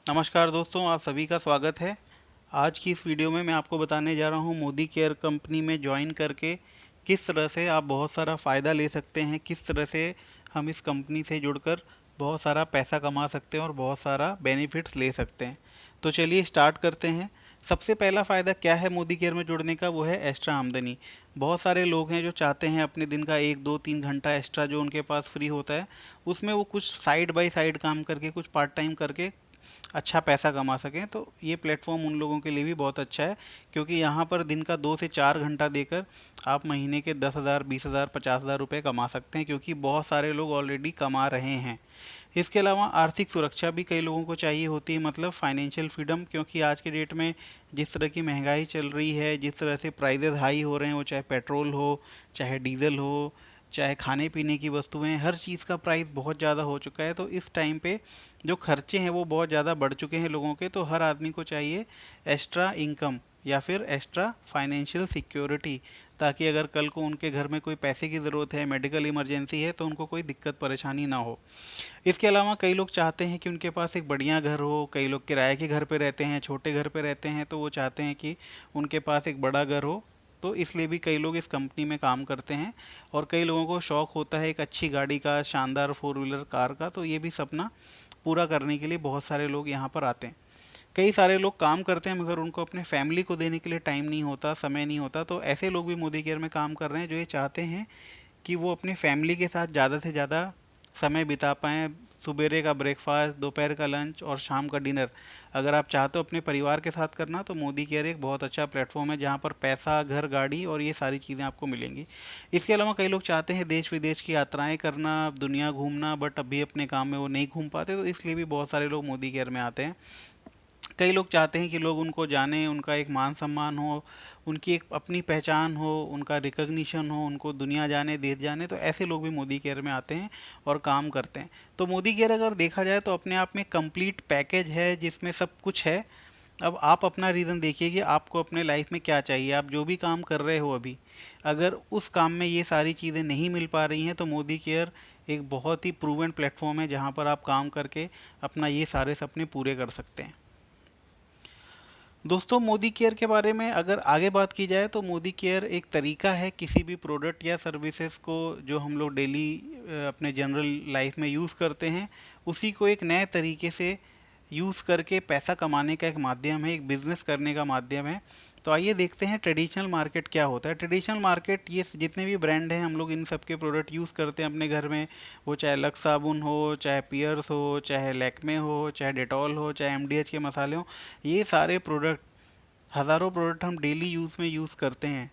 नमस्कार दोस्तों, आप सभी का स्वागत है। आज की इस वीडियो में मैं आपको बताने जा रहा हूँ मोदी केयर कंपनी में ज्वाइन करके किस तरह से आप बहुत सारा फ़ायदा ले सकते हैं, किस तरह से हम इस कंपनी से जुड़कर बहुत सारा पैसा कमा सकते हैं और बहुत सारा बेनिफिट्स ले सकते हैं। तो चलिए स्टार्ट करते हैं। सबसे पहला फ़ायदा क्या है मोदी केयर में जुड़ने का, वो है एक्स्ट्रा आमदनी। बहुत सारे लोग हैं जो चाहते हैं अपने दिन का 1 2 3 घंटा एक्स्ट्रा जो उनके पास फ्री होता है उसमें वो कुछ साइड बाय साइड काम करके, कुछ पार्ट टाइम करके अच्छा पैसा कमा सकें। तो ये प्लेटफॉर्म उन लोगों के लिए भी बहुत अच्छा है, क्योंकि यहाँ पर दिन का 2 से 4 घंटा देकर आप महीने के 10,000 20,000 50,000 रुपये कमा सकते हैं, क्योंकि बहुत सारे लोग ऑलरेडी कमा रहे हैं। इसके अलावा आर्थिक सुरक्षा भी कई लोगों को चाहिए होती है, मतलब फाइनेंशियल फ्रीडम, क्योंकि आज के डेट में जिस तरह की महंगाई चल रही है, जिस तरह से प्राइजेस हाई हो रहे हैं, वो चाहे पेट्रोल हो, चाहे डीजल हो, चाहे खाने पीने की वस्तुएं, हर चीज़ का प्राइस बहुत ज़्यादा हो चुका है। तो इस टाइम पे जो खर्चे हैं वो बहुत ज़्यादा बढ़ चुके हैं लोगों के। तो हर आदमी को चाहिए एक्स्ट्रा इनकम या फिर एक्स्ट्रा फाइनेंशियल सिक्योरिटी, ताकि अगर कल को उनके घर में कोई पैसे की ज़रूरत है, मेडिकल इमरजेंसी है, तो उनको कोई दिक्कत परेशानी ना हो। इसके अलावा कई लोग चाहते हैं कि उनके पास एक बढ़िया घर हो। कई लोग किराए के घर पे रहते हैं, छोटे घर पे रहते हैं, तो वो चाहते हैं कि उनके पास एक बड़ा घर हो। तो इसलिए भी कई लोग इस कंपनी में काम करते हैं। और कई लोगों को शौक़ होता है एक अच्छी गाड़ी का, शानदार फोर व्हीलर कार का, तो ये भी सपना पूरा करने के लिए बहुत सारे लोग यहाँ पर आते हैं। कई सारे लोग काम करते हैं मगर उनको अपने फैमिली को देने के लिए टाइम नहीं होता, समय नहीं होता। तो ऐसे लोग भी मोदी केयर में काम कर रहे हैं जो ये चाहते हैं कि वो अपनी फैमिली के साथ ज़्यादा से ज़्यादा समय बिता पाएँ। सुबेरे का ब्रेकफास्ट, दोपहर का लंच और शाम का डिनर अगर आप चाहते हो अपने परिवार के साथ करना, तो मोदी केयर एक बहुत अच्छा प्लेटफॉर्म है जहाँ पर पैसा, घर, गाड़ी और ये सारी चीज़ें आपको मिलेंगी। इसके अलावा कई लोग चाहते हैं देश विदेश की यात्राएं करना, दुनिया घूमना, बट अभी अपने काम में वो नहीं घूम पाते, तो इसलिए भी बहुत सारे लोग मोदी केयर में आते हैं। कई लोग चाहते हैं कि लोग उनको जानें, उनका एक मान सम्मान हो, उनकी एक अपनी पहचान हो, उनका रिकग्निशन हो, उनको दुनिया जाने, देश जाने। तो ऐसे लोग भी मोदी केयर में आते हैं और काम करते हैं। तो मोदी केयर अगर देखा जाए तो अपने आप में कंप्लीट पैकेज है जिसमें सब कुछ है। अब आप अपना रीज़न देखिए कि आपको अपने लाइफ में क्या चाहिए। आप जो भी काम कर रहे हो अभी, अगर उस काम में ये सारी चीज़ें नहीं मिल पा रही हैं, तो मोदी केयर एक बहुत ही प्रूवन प्लेटफॉर्म है जहाँ पर आप काम करके अपना ये सारे सपने पूरे कर सकते हैं। दोस्तों, मोदी केयर के बारे में अगर आगे बात की जाए तो मोदी केयर एक तरीका है किसी भी प्रोडक्ट या सर्विसेज को जो हम लोग डेली अपने जनरल लाइफ में यूज़ करते हैं, उसी को एक नए तरीके से यूज़ करके पैसा कमाने का एक माध्यम है, एक बिज़नेस करने का माध्यम है। तो आइए देखते हैं ट्रेडिशनल मार्केट क्या होता है। ट्रेडिशनल मार्केट, ये जितने भी ब्रांड हैं हम लोग इन सब के प्रोडक्ट यूज़ करते हैं अपने घर में। वो चाहे लक्स साबुन हो, चाहे पियर्स हो, चाहे लैक्मे हो, चाहे डेटॉल हो, चाहे एमडीएच के मसाले हो, ये सारे प्रोडक्ट, हज़ारों प्रोडक्ट हम डेली यूज़ में यूज़ करते हैं,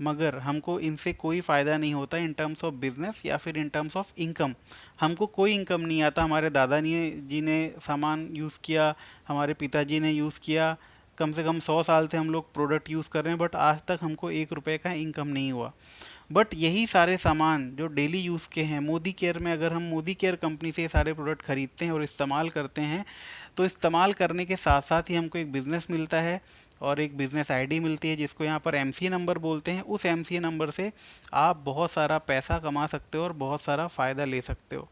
मगर हमको इनसे कोई फ़ायदा नहीं होता इन टर्म्स ऑफ बिजनेस या फिर इन टर्म्स ऑफ इनकम। हमको कोई इनकम नहीं आता। हमारे दादा ने जी ने सामान यूज़ किया, हमारे पिताजी ने यूज़ किया, कम से कम 100 साल से हम लोग प्रोडक्ट यूज़ कर रहे हैं, बट आज तक हमको 1 रुपए का इनकम नहीं हुआ। बट यही सारे सामान जो डेली यूज़ के हैं, मोदी केयर में अगर हम मोदी केयर कंपनी से ये सारे प्रोडक्ट खरीदते हैं और इस्तेमाल करते हैं, तो इस्तेमाल करने के साथ साथ ही हमको एक बिज़नेस मिलता है और एक बिज़नेस आईडी मिलती है जिसको यहाँ पर एमसी नंबर बोलते हैं। उस एमसी नंबर से आप बहुत सारा पैसा कमा सकते हो और बहुत सारा फ़ायदा ले सकते हो।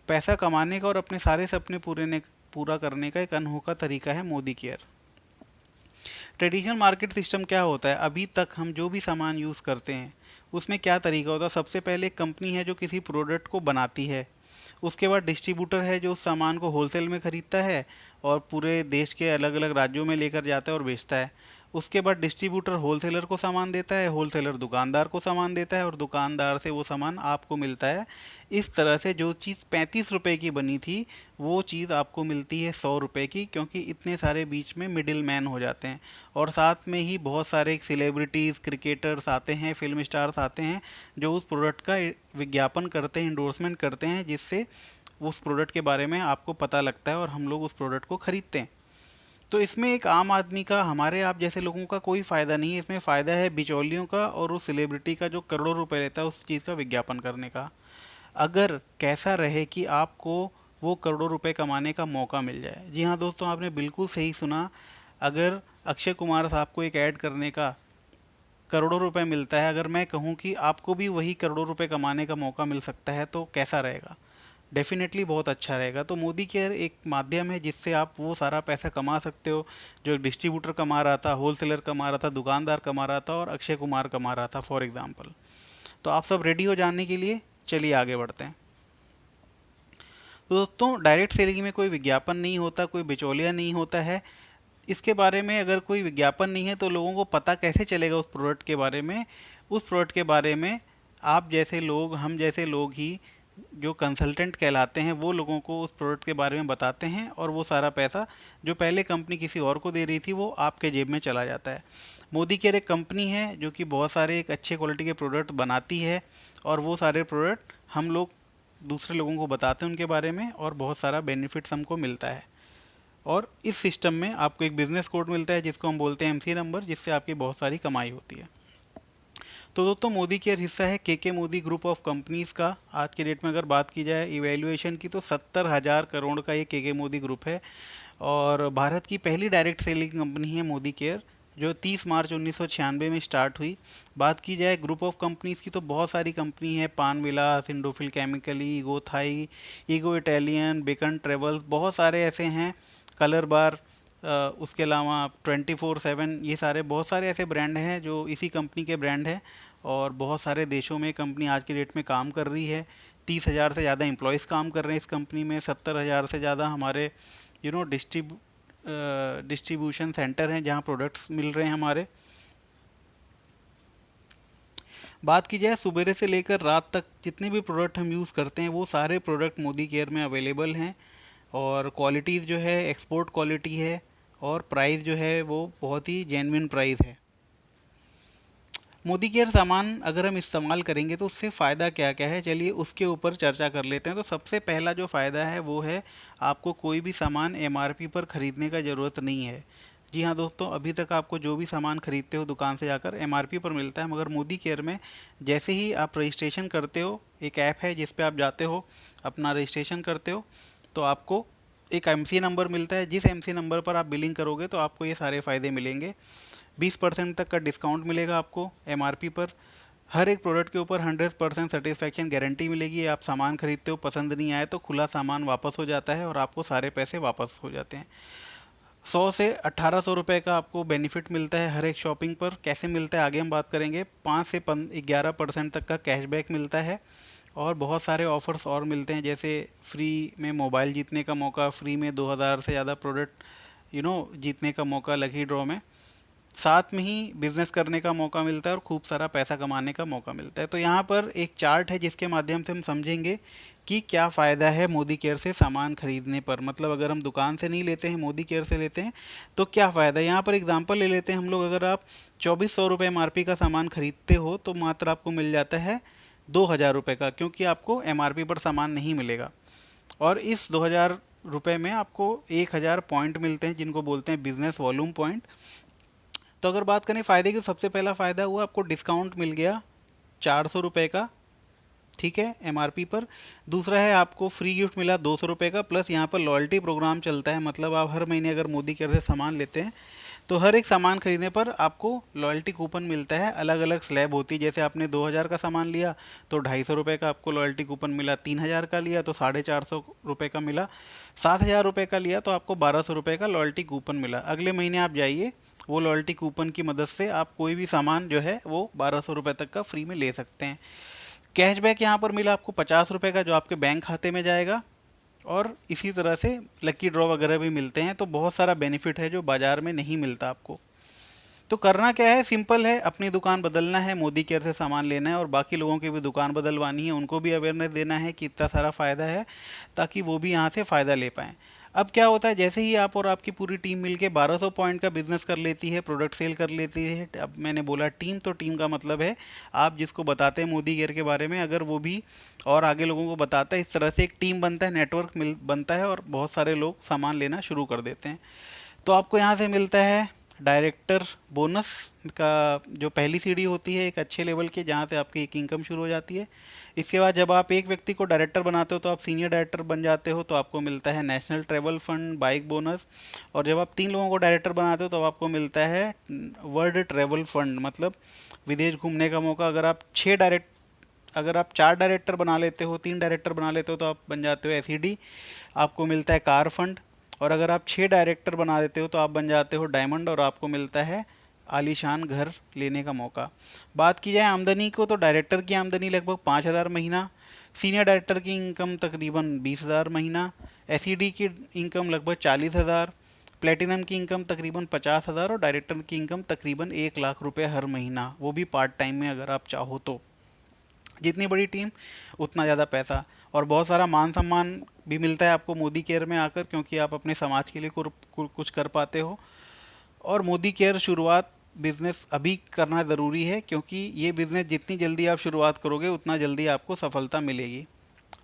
पैसा कमाने का और अपने सारे सपने पूरा करने का एक अनोखा तरीका है Modi care. Traditional market system क्या होता है, अभी तक हम जो भी सामान यूज़ करते हैं उसमें क्या तरीका होता है। सबसे पहले एक कंपनी है जो किसी प्रोडक्ट को बनाती है, उसके बाद डिस्ट्रीब्यूटर है जो उस सामान को होलसेल में ख़रीदता है और पूरे देश के अलग अलग राज्यों में लेकर जाता है और बेचता है। उसके बाद डिस्ट्रीब्यूटर होलसेलर को सामान देता है, होलसेलर दुकानदार को सामान देता है और दुकानदार से वो सामान आपको मिलता है। इस तरह से जो चीज़ 35 रुपए की बनी थी वो चीज़ आपको मिलती है 100 रुपए की, क्योंकि इतने सारे बीच में मिडिल मैन हो जाते हैं। और साथ में ही बहुत सारे सेलिब्रिटीज़, क्रिकेटर्स आते हैं, फिल्म स्टार्स आते हैं जो उस प्रोडक्ट का विज्ञापन करते हैं, इंडोर्समेंट करते हैं, जिससे उस प्रोडक्ट के बारे में आपको पता लगता है और हम लोग उस प्रोडक्ट को ख़रीदते हैं। तो इसमें एक आम आदमी का, हमारे आप जैसे लोगों का कोई फ़ायदा नहीं है। इसमें फ़ायदा है बिचौलियों का और उस सेलिब्रिटी का जो करोड़ों रुपए लेता है उस चीज़ का विज्ञापन करने का। अगर कैसा रहे कि आपको वो करोड़ों रुपए कमाने का मौका मिल जाए। जी हाँ दोस्तों, आपने बिल्कुल सही सुना। अगर अक्षय कुमार साहब को एक ऐड करने का करोड़ों रुपए मिलता है, अगर मैं कहूँ कि आपको भी वही करोड़ों रुपए कमाने का मौका मिल सकता है, तो कैसा रहेगा। डेफिनेटली बहुत अच्छा रहेगा। तो मोदी केयर एक माध्यम है जिससे आप वो सारा पैसा कमा सकते हो जो एक डिस्ट्रीब्यूटर कमा रहा था, होलसेलर कमा रहा था, दुकानदार कमा रहा था और अक्षय कुमार कमा रहा था फॉर एग्जांपल। तो आप सब रेडी हो जानने के लिए? चलिए आगे बढ़ते हैं। तो दोस्तों, डायरेक्ट सेलिंग में कोई विज्ञापन नहीं होता, कोई बिचौलिया नहीं होता है। इसके बारे में अगर कोई विज्ञापन नहीं है तो लोगों को पता कैसे चलेगा उस प्रोडक्ट के बारे में? उस प्रोडक्ट के बारे में आप जैसे लोग, हम जैसे लोग ही जो कंसल्टेंट कहलाते हैं वो लोगों को उस प्रोडक्ट के बारे में बताते हैं, और वो सारा पैसा जो पहले कंपनी किसी और को दे रही थी वो आपके जेब में चला जाता है। मोदी केयर एक कंपनी है जो कि बहुत सारे एक अच्छे क्वालिटी के प्रोडक्ट बनाती है, और वो सारे प्रोडक्ट हम लोग दूसरे लोगों को बताते हैं उनके बारे में, और बहुत सारा बेनिफिट्स हमको मिलता है। और इस सिस्टम में आपको एक बिजनेस कोड मिलता है जिसको हम बोलते हैं एमसी नंबर, जिससे आपकी बहुत सारी कमाई होती है। तो दोस्तों, मोदी केयर हिस्सा है के मोदी ग्रुप ऑफ कंपनीज़ का। आज के डेट में अगर बात की जाए इवैल्यूएशन की तो 70,000 करोड़ का ये के मोदी ग्रुप है, और भारत की पहली डायरेक्ट सेलिंग कंपनी है मोदी केयर, जो 30 मार्च 1996 में स्टार्ट हुई। बात की जाए ग्रुप ऑफ कंपनीज़ की तो बहुत सारी कंपनी है, Pan Vilas, Indofil chemicals, Ego Thai, Ego Italian, Beacon Travels, बहुत सारे ऐसे हैं, कलर बार, उसके अलावा 24/7, ये सारे बहुत सारे ऐसे ब्रांड हैं जो इसी कंपनी के ब्रांड हैं, और बहुत सारे देशों में कंपनी आज की डेट में काम कर रही है। 30,000 से ज़्यादा एम्प्लॉयज़ काम कर रहे हैं इस कंपनी में। 70,000 से ज़्यादा हमारे डिस्ट्रीब्यूशन सेंटर हैं जहां प्रोडक्ट्स मिल रहे हैं हमारे। बात की जाए सुबह से लेकर रात तक जितने भी प्रोडक्ट हम यूज़ करते हैं वो सारे प्रोडक्ट मोदी केयर में अवेलेबल हैं, और क्वालिटीज़ जो है एक्सपोर्ट क्वालिटी है, और प्राइस जो है वो बहुत ही जेन्युइन प्राइस है। मोदी केयर सामान अगर हम इस्तेमाल करेंगे तो उससे फ़ायदा क्या क्या है, चलिए उसके ऊपर चर्चा कर लेते हैं। तो सबसे पहला जो फ़ायदा है वो है आपको कोई भी सामान एमआरपी पर ख़रीदने का ज़रूरत नहीं है। जी हाँ दोस्तों, अभी तक आपको जो भी सामान खरीदते हो दुकान से जाकर एमआरपी पर मिलता है, मगर मोदी केयर में जैसे ही आप रजिस्ट्रेशन करते हो, एक ऐप है जिस पे आप जाते हो, अपना रजिस्ट्रेशन करते हो, तो आपको एक एमसी नंबर मिलता है। जिस एमसी नंबर पर आप बिलिंग करोगे तो आपको ये सारे फ़ायदे मिलेंगे। 20% तक का डिस्काउंट मिलेगा आपको एमआरपी पर। हर एक प्रोडक्ट के ऊपर 100% सेटिस्फैक्शन गारंटी मिलेगी। आप सामान खरीदते हो, पसंद नहीं आए तो खुला सामान वापस हो जाता है और आपको सारे पैसे वापस हो जाते हैं। 100 से 1,800 रुपये का आपको बेनिफिट मिलता है हर एक शॉपिंग पर। कैसे मिलता है आगे हम बात करेंगे। 5 से 11% तक का कैशबैक मिलता है, और बहुत सारे ऑफर्स और मिलते हैं, जैसे फ्री में मोबाइल जीतने का मौका, फ्री में 2,000 से ज़्यादा प्रोडक्ट जीतने का मौका लकी ड्रॉ में। साथ में ही बिजनेस करने का मौका मिलता है और खूब सारा पैसा कमाने का मौका मिलता है। तो यहाँ पर एक चार्ट है जिसके माध्यम से हम समझेंगे कि क्या फ़ायदा है मोदी केयर से सामान खरीदने पर। मतलब अगर हम दुकान से नहीं लेते हैं, मोदी केयर से लेते हैं, तो क्या फ़ायदा है। यहाँ पर एग्जांपल ले लेते हैं हम लोग। अगर आप 2,400 रुपये एमआरपी का सामान खरीदते हो तो मात्र आपको मिल जाता है 2,000 रुपये का, क्योंकि आपको एमआरपी पर सामान नहीं मिलेगा। और इस 2,000 रुपये में आपको 1,000 पॉइंट मिलते हैं जिनको बोलते हैं बिजनेस वॉल्यूम पॉइंट। तो अगर बात करें फ़ायदे की, तो सबसे पहला फ़ायदा हुआ आपको डिस्काउंट मिल गया 400 रुपये का, ठीक है, एमआरपी पर। दूसरा है आपको फ्री गिफ्ट मिला 200 रुपये का, प्लस यहाँ पर लॉयल्टी प्रोग्राम चलता है। मतलब आप हर महीने अगर मोदी केयर से सामान लेते हैं तो हर एक सामान खरीदने पर आपको लॉयल्टी कूपन मिलता है। अलग अलग स्लैब होती है, जैसे आपने 2,000 का सामान लिया तो 250 रुपये का आपको लॉयल्टी कूपन मिला, 3,000 का लिया तो 450 रुपये का मिला, 7,000 रुपये का लिया तो आपको 1,200 रुपये का लॉयल्टी कूपन मिला। अगले महीने आप जाइए, वो लॉयल्टी कूपन की मदद से आप कोई भी सामान जो है वो 1,200 रुपये तक का फ्री में ले सकते हैं। कैशबैक यहाँ पर मिला आपको 50 रुपये का, जो आपके बैंक खाते में जाएगा, और इसी तरह से लकी ड्रॉ वगैरह भी मिलते हैं। तो बहुत सारा बेनिफिट है जो बाज़ार में नहीं मिलता आपको। तो करना क्या है, सिंपल है, अपनी दुकान बदलना है, मोदी केयर से सामान लेना है, और बाकी लोगों की भी दुकान बदलवानी है, उनको भी अवेयरनेस देना है कि इतना सारा फ़ायदा है, ताकि वो भी यहाँ से फ़ायदा ले पाएँ। अब क्या होता है, जैसे ही आप और आपकी पूरी टीम मिलके 1,200 पॉइंट का बिजनेस कर लेती है, प्रोडक्ट सेल कर लेती है। अब मैंने बोला टीम, तो टीम का मतलब है आप जिसको बताते हैं मोदी केयर के बारे में, अगर वो भी और आगे लोगों को बताता है, इस तरह से एक टीम बनता है, नेटवर्क बनता है, और बहुत सारे लोग सामान लेना शुरू कर देते हैं। तो आपको यहाँ से मिलता है डायरेक्टर बोनस का, जो पहली सीढ़ी होती है एक अच्छे लेवल के, जहाँ से आपकी एक इनकम शुरू हो जाती है। इसके बाद जब आप एक व्यक्ति को डायरेक्टर बनाते हो तो आप सीनियर डायरेक्टर बन जाते हो, तो आपको मिलता है national travel fund, bike bonus. और जब आप 3 लोगों को डायरेक्टर बनाते हो तो आपको मिलता है वर्ल्ड ट्रैवल फंड, मतलब विदेश घूमने का मौका। अगर आप 6 डायरेक्ट अगर आप 4 डायरेक्टर बना लेते हो, 3 डायरेक्टर बना लेते हो तो आप बन जाते हो एसईडी, आपको मिलता है कार फंड। और अगर आप 6 डायरेक्टर बना देते हो तो आप बन जाते हो डायमंड और आपको मिलता है आलीशान घर लेने का मौका। बात की जाए आमदनी को तो डायरेक्टर की आमदनी लगभग 5,000 महीना, सीनियर डायरेक्टर की इनकम तकरीबन 20,000 महीना, एसईडी की इनकम लगभग 40,000, प्लेटिनम की इनकम तकरीबन 50,000 और डायरेक्टर की इनकम तकरीबन 1 लाख रुपए हर महीना, वो भी पार्ट टाइम में अगर आप चाहो तो। जितनी बड़ी टीम उतना ज़्यादा पैसा और बहुत सारा मान सम्मान भी मिलता है आपको मोदी केयर में आकर, क्योंकि आप अपने समाज के लिए कुछ कर पाते हो। और मोदी केयर शुरुआत बिजनेस अभी करना ज़रूरी है, क्योंकि ये बिज़नेस जितनी जल्दी आप शुरुआत करोगे उतना जल्दी आपको सफलता मिलेगी।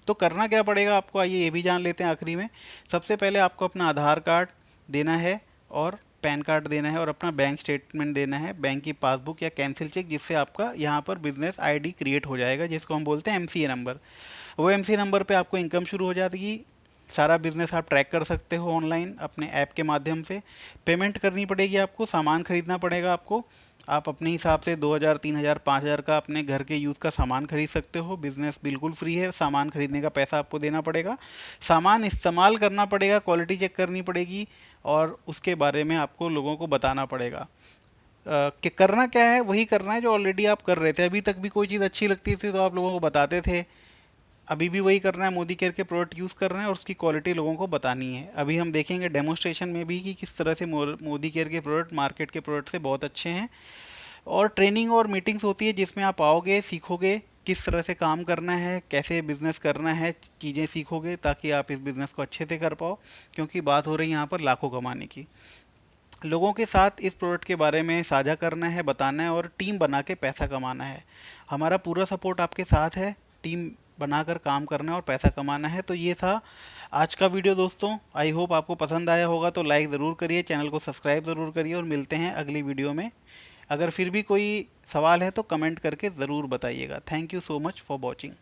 तो करना क्या पड़ेगा आपको, आइए ये भी जान लेते हैं आखिरी में। सबसे पहले आपको अपना आधार कार्ड देना है और पैन कार्ड देना है और अपना बैंक स्टेटमेंट देना है, बैंक की पासबुक या कैंसिल चेक, जिससे आपका यहाँ पर बिजनेस आईडी क्रिएट हो जाएगा, जिसको हम बोलते हैं एमसीए नंबर। वो एमसीए नंबर पे आपको इनकम शुरू हो जाएगी। सारा बिजनेस आप ट्रैक कर सकते हो ऑनलाइन अपने ऐप के माध्यम से। पेमेंट करनी पड़ेगी आपको, सामान खरीदना पड़ेगा आपको। आप अपने हिसाब से 2,000, 3,000, 5,000 का अपने घर के यूज़ का सामान खरीद सकते हो। बिजनेस बिल्कुल फ्री है, सामान खरीदने का पैसा आपको देना पड़ेगा। सामान इस्तेमाल करना पड़ेगा, क्वालिटी चेक करनी पड़ेगी और उसके बारे में आपको लोगों को बताना पड़ेगा। कि करना क्या है वही करना है जो ऑलरेडी आप कर रहे थे। अभी तक भी कोई चीज़ अच्छी लगती थी तो आप लोगों को बताते थे, अभी भी वही करना है। मोदी केयर के प्रोडक्ट यूज़ कर रहे हैं और उसकी क्वालिटी लोगों को बतानी है। अभी हम देखेंगे डेमोस्ट्रेशन में भी कि किस तरह से मोदी केयर के प्रोडक्ट मार्केट के प्रोडक्ट से बहुत अच्छे हैं। और ट्रेनिंग और मीटिंग्स होती है जिसमें आप आओगे, सीखोगे किस तरह से काम करना है, कैसे बिजनेस करना है, चीज़ें सीखोगे ताकि आप इस बिज़नेस को अच्छे से कर पाओ, क्योंकि बात हो रही है यहाँ पर लाखों कमाने की। लोगों के साथ इस प्रोडक्ट के बारे में साझा करना है, बताना है और टीम बना के पैसा कमाना है। हमारा पूरा सपोर्ट आपके साथ है, टीम बनाकर काम करना है और पैसा कमाना है। तो ये था आज का वीडियो दोस्तों। आई होप आपको पसंद आया होगा, तो लाइक ज़रूर करिए, चैनल को सब्सक्राइब ज़रूर करिए और मिलते हैं अगली वीडियो में। अगर फिर भी कोई सवाल है तो कमेंट करके ज़रूर बताइएगा। Thank you so much for watching.